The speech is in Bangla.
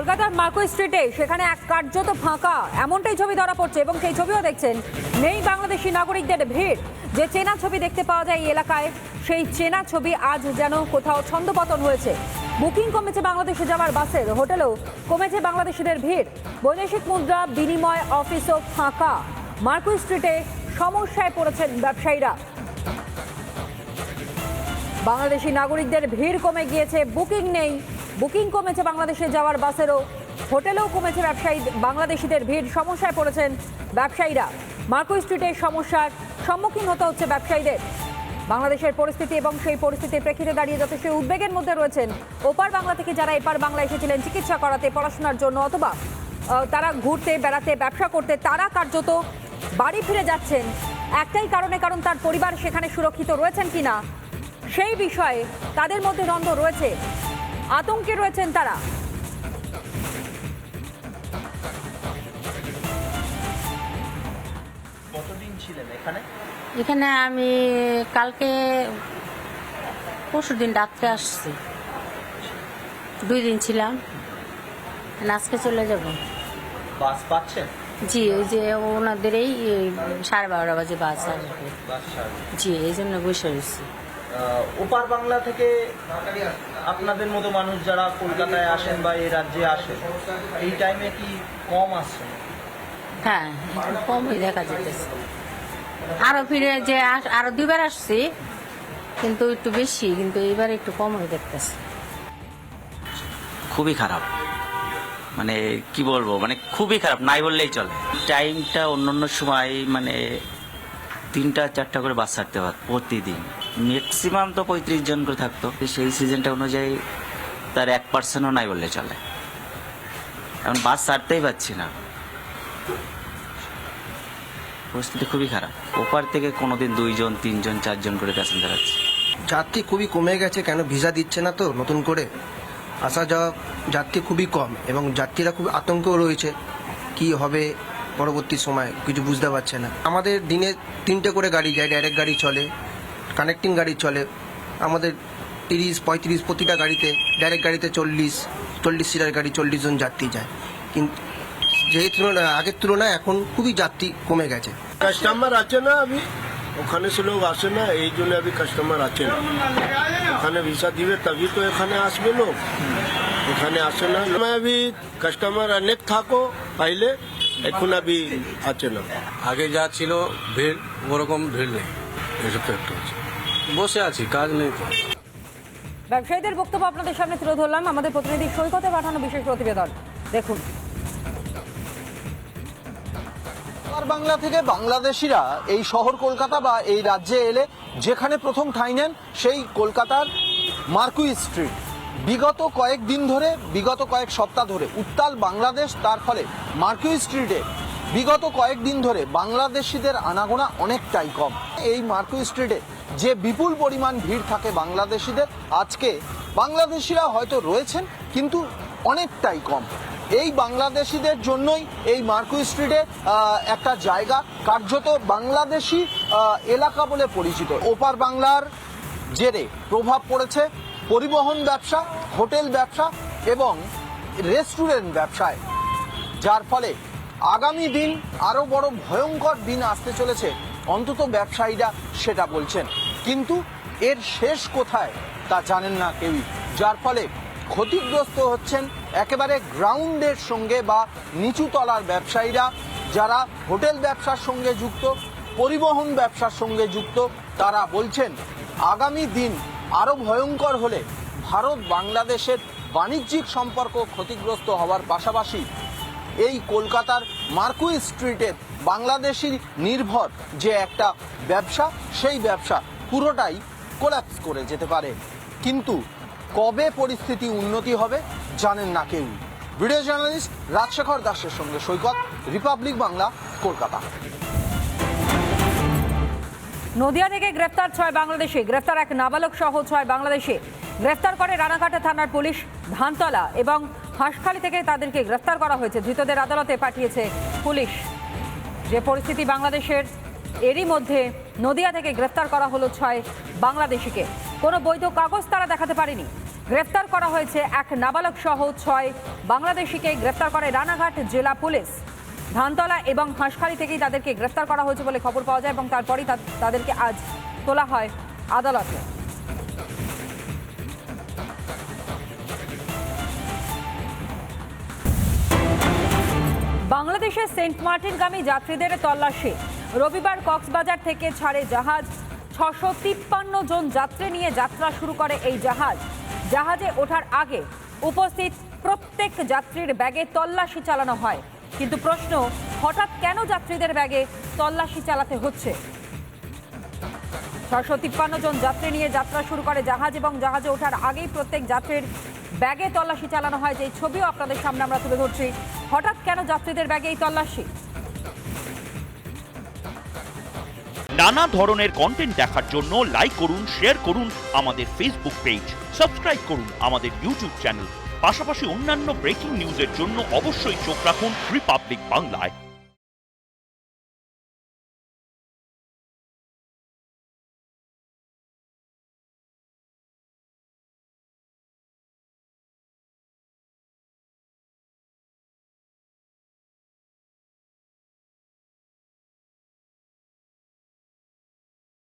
কলকাতার মার্কো স্ট্রিটে সেখানে এক কার্যত ফাঁকা এমনটাই ছবি ধরা পড়ছে এবং সেই ছবিও দেখছেন নেই বাংলাদেশি নাগরিকদের ভিড়। যে চেনা ছবি দেখতে পাওয়া যায় এই এলাকায়, সেই চেনা ছবি আজ যেন কোথাও ছন্দপতন হয়েছে। বুকিং কমেছে বাংলাদেশে যাওয়ার বাসের, হোটেলেও কমেছে বাংলাদেশিদের ভিড়। বৈদেশিক মুদ্রা বিনিময় অফিসও ফাঁকা। মার্কো স্ট্রিটে সমস্যায় পড়েছেন ব্যবসায়ীরা। বাংলাদেশি নাগরিকদের ভিড় কমে গিয়েছে, বুকিং নেই। বুকিং কমেছে বাংলাদেশে যাওয়ার বাসেরও, হোটেলেও কমেছে বাংলাদেশিদের ভিড়। সমস্যায় পড়েছেন ব্যবসায়ীরা। মার্কো স্ট্রিটের সমস্যার সম্মুখীন হতে হচ্ছে ব্যবসায়ীদের। বাংলাদেশের পরিস্থিতি এবং সেই পরিস্থিতির প্রেক্ষিতে দাঁড়িয়ে যথেষ্ট উদ্বেগের মধ্যে রয়েছেন ওপার বাংলা থেকে যারা এপার বাংলা এসেছিলেন চিকিৎসা করাতে, পড়াশোনার জন্য, অথবা তারা ঘুরতে বেড়াতে, ব্যবসা করতে, তারা কার্যত বাড়ি ফিরে যাচ্ছেন একটাই কারণে, কারণ তার পরিবার সেখানে সুরক্ষিত রয়েছেন কিনা সেই বিষয়ে তাদের মধ্যে দ্বন্দ্ব রয়েছে, আতঙ্কে রয়েছেন তারা। কতদিন ছিলেন এখানে? এখানে আমি কালকে পরশুদিন রাত্রে আসছি, 2 দিন ছিলাম, আজকে চলে যাব। বাস পাচ্ছেন? জি, ওই যে ওনাদের এই 12:30 বাজে বাস আসবে। বাস ছাড়বে। জি, এই জন্য বসে রয়েছি। ওপার বাংলা থেকে আপনাদের মতো মানুষ যারা কলকাতায় আসেন বা এই রাজ্যে আসেন, এই টাইমে কি কম আসছেন? হ্যাঁ, একটু কমই দেখা যেতেছে। আরো ফিরে যে আরো 2 বার আসছি, কিন্তু একটু বেশি, কিন্তু এবার একটু কমই দেখতেছি। খুবই খারাপ, মানে কি বলবো, মানে খুবই খারাপ, নাই বললেই চলে। টাইমটা অন্য সময় মানে 3টা-4টা করে বাস ছাড়তে পারত প্রতিদিন। ম্যাক্সিমাম তো 35 জন করে থাকতো। সেই সিজনটা অনুযায়ী তার 1%ও নাই বললে চলে। এখন বাস ছাড়তেই পারছি না, পরিস্থিতি খুবই খারাপ। ওপার থেকে কোনোদিন 2 জন 3 জন 4 জন করে প্যাসেঞ্জার আছে। যাত্রী খুবই কমে গেছে, কেন ভিসা দিচ্ছে না তো নতুন করে। আসা যাওয়া যাত্রী খুবই কম এবং যাত্রীরা খুব আতঙ্কেও রয়েছে, কি হবে পরবর্তী সময় কিছু বুঝতে পারছে না। আমাদের দিনে 3টে করে গাড়ি যায়, ডাইরেক্ট গাড়ি চলে, কানেক্টিং গাড়ি চলে। আমাদের 30-35 প্রতিটা গাড়িতে, ডাইরেক্ট গাড়িতে 40 সিটার গাড়ি 40 জন যাত্রী যায়। কিন্তু যেই তুলনায় আগের তুলনায় এখন খুবই যাত্রী কমে গেছে। কাস্টমার আছে না, अभी ওখানে সে লোক আসে না, এই জন্য अभी কাস্টমার আছে না। ওখানে ভিসা দিবে তবে তো এখানে আসবে লোক, এখানে আসে না। अभी কাস্টমার অনেক থাকো পাইলে, এখন अभी আছে না। আগে যা ছিল ভিড়, ওরকম ভিড় নেই। এসব তো একটু আছে, বসে আছি, কাজ নেই তো। ব্যবসায়ীদের বক্তব্য আপনাদের সামনে তুলে ধরলাম। আমাদের প্রতিনিধি সৈকতে পাঠানো বিশেষ প্রতিবেদন দেখুন। বাংলা থেকে বাংলাদেশিরা এই শহর কলকাতা বা এই রাজ্যে এলে যেখানে প্রথম ঠাঁই নেন সেই কলকাতার মার্কো স্ট্রিট। বিগত কয়েকদিন ধরে, বিগত কয়েক সপ্তাহ ধরে উত্তাল বাংলাদেশ, তার ফলে মার্কো স্ট্রিটে বিগত কয়েকদিন ধরে বাংলাদেশিদের আনাগোনা অনেকটাই কম। এই মার্কো স্ট্রিটে যে বিপুল পরিমাণ ভিড় থাকে বাংলাদেশিদের, আজকে বাংলাদেশিরা হয়তো রয়েছেন কিন্তু অনেকটাই কম। এই বাংলাদেশিদের জন্যই এই মার্কো স্ট্রিটে একটা জায়গা কার্যত বাংলাদেশি এলাকা বলে পরিচিত। ওপার বাংলার জেরে প্রভাব পড়েছে পরিবহন ব্যবসা, হোটেল ব্যবসা এবং রেস্টুরেন্ট ব্যবসায়, যার ফলে আগামী দিন আরও বড় ভয়ঙ্কর দিন আসতে চলেছে, অন্তত ব্যবসায়ীরা সেটা বলছেন। কিন্তু এর শেষ কোথায় তা জানেন না কেউই, যার ফলে ক্ষতিগ্রস্ত হচ্ছেন একেবারে গ্রাউন্ডের সঙ্গে বা নিচু তলার ব্যবসায়ীরা, যারা হোটেল ব্যবসার সঙ্গে যুক্ত, পরিবহন ব্যবসার সঙ্গে যুক্ত। তারা বলছেন আগামী দিন আরও ভয়ঙ্কর হলে ভারত বাংলাদেশের বাণিজ্যিক সম্পর্ক ক্ষতিগ্রস্ত হওয়ার পাশাপাশি এই কলকাতার মার্কো স্ট্রিটের বাংলাদেশি নির্ভর যে একটা ব্যবসা, সেই ব্যবসা পুরোটাই কোল্যাপস করে যেতে পারে। কিন্তু কবে পরিস্থিতি উন্নতি হবে জানেন না কেউ। ভিডিও জার্নালিস্ট রাজশেখর দাসের সঙ্গে সৈকত, রিপাবলিক বাংলা, কলকাতা। নদিয়া থেকে গ্রেফতার 6 বাংলাদেশি, গ্রেফতার এক নাবালক সহ 6 বাংলাদেশি। গ্রেফতার করে রানাঘাটা থানার পুলিশ। ধানতলা এবং হাঁসখালি থেকে তাদেরকে গ্রেফতার করা হয়েছে। ধৃতদের আদালতে পাঠিয়েছে পুলিশ। যে পরিস্থিতি বাংলাদেশের, এরই মধ্যে নদিয়া থেকে গ্রেফতার করা হলো 6 বাংলাদেশিকে। কোনো বৈধ কাগজ তারা দেখাতে পারেনি। গ্রেফতার করা হয়েছে এক নাবালক সহ 6 বাংলাদেশিকে গ্রেফতার করে রানাঘাট জেলা পুলিশ। ধানতলা এবং হাঁসখালি থেকেই তাদেরকে গ্রেফতার করা হয়েছে বলে খবর পাওয়া যায় এবং তারপরেই তাদেরকে আজ তোলা হয় আদালতে। বাংলাদেশের সেন্ট মার্টিনগামী যাত্রীদের তল্লাশি। রবিবার কক্সবাজার থেকে ছাড়ে জাহাজ। 653 জন যাত্রী নিয়ে যাত্রা শুরু করে এই জাহাজ। জাহাজে ওঠার আগে উপস্থিত প্রত্যেক যাত্রীর ব্যাগে তল্লাশি চালানো হয়, কিন্তু প্রশ্ন, হঠাৎ কেন যাত্রীদের ব্যাগে তল্লাশি চালাতে হচ্ছে? 653 জন যাত্রী নিয়ে যাত্রা শুরু করে জাহাজ এবং জাহাজে ওঠার আগেই প্রত্যেক যাত্রীর ব্যাগে তল্লাশি চালানো হয়, যে ছবিও আপনাদের সামনে আমরা তুলে ধরছি। হঠাৎ কেন যাত্রীদের ব্যাগে এই তল্লাশি? নানা ধরনের কন্টেন্ট দেখার জন্য লাইক করুন, শেয়ার করুন আমাদের ফেসবুক পেজ, সাবস্ক্রাইব করুন আমাদের ইউটিউব চ্যানেল। পাশাপাশি অন্যান্য ব্রেকিং নিউজের জন্য অবশ্যই চোখ রাখুন রিপাবলিক বাংলায়।